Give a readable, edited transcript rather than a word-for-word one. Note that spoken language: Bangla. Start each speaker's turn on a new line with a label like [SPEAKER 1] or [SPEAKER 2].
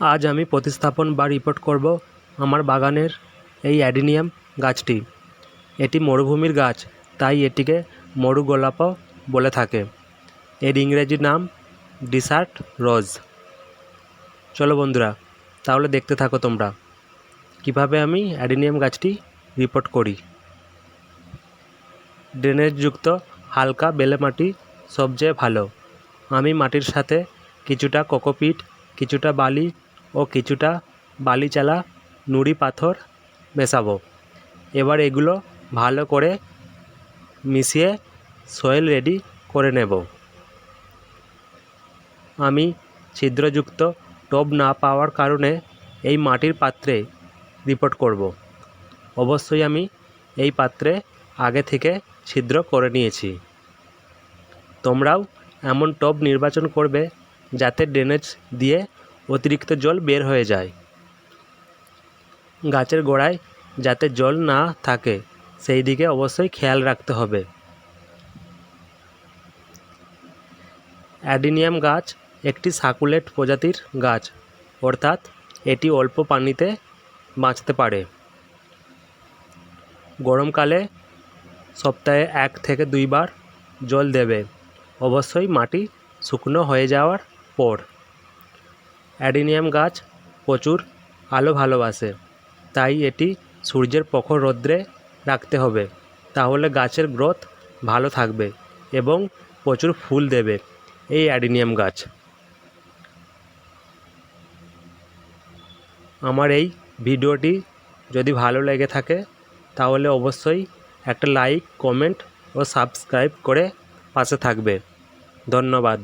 [SPEAKER 1] আজ আমি প্রতিস্থাপন বা রিপোর্ট করব আমার বাগানের এই অ্যাডিনিয়াম গাছটি। এটি মরুভূমির গাছ, তাই এটিকে মরু গোলাপও বলে থাকে। এর ইংরেজি নাম ডেসার্ট রোজ। চলো বন্ধুরা, তাহলে দেখতে থাকো তোমরা কিভাবে আমি অ্যাডিনিয়াম গাছটি রিপোর্ট করি। ড্রেনেজযুক্ত হালকা বেলে মাটি সবচেয়ে ভালো। আমি মাটির সাথে কিছুটা কোকোপিট, কিছুটা বালি ও কিছুটা বালিচালা নুড়ি পাথর মেশাবো। এবার এগুলো ভালো করে মিশিয়ে সয়েল রেডি করে নেব। আমি ছিদ্রযুক্ত টব না পাওয়ার কারণে এই মাটির পাত্রে রিপোর্ট করব। অবশ্যই আমি এই পাত্রে আগে থেকে ছিদ্র করে নিয়েছি। তোমরাও এমন টব নির্বাচন করবে যাতে ড্রেনেজ দিয়ে অতিরিক্ত জল বের হয়ে যায়। গাছের গোড়ায় যাতে জল না থাকে সেই দিকে অবশ্যই খেয়াল রাখতে হবে। অ্যাডিনিয়াম গাছ একটি সাকুলেট প্রজাতির গাছ, অর্থাৎ এটি অল্প পানিতে বাঁচতে পারে। গরমকালে সপ্তাহে 1 থেকে 2 বার জল দেবে, অবশ্যই মাটি শুকনো হয়ে যাওয়ার পর। অ্যাডিনিয়াম গাছ প্রচুর আলো ভালোবাসে, তাই এটি সূর্যের প্রখর রৌদ্রে রাখতে হবে, তাহলে গাছের গ্রোথ ভালো থাকবে এবং প্রচুর ফুল দেবে এই অ্যাডিনিয়াম গাছ। আমার এই ভিডিওটি যদি ভালো লেগে থাকে তাহলে অবশ্যই একটা লাইক, কমেন্ট ও সাবস্ক্রাইব করে পাশে থাকবে। ধন্যবাদ।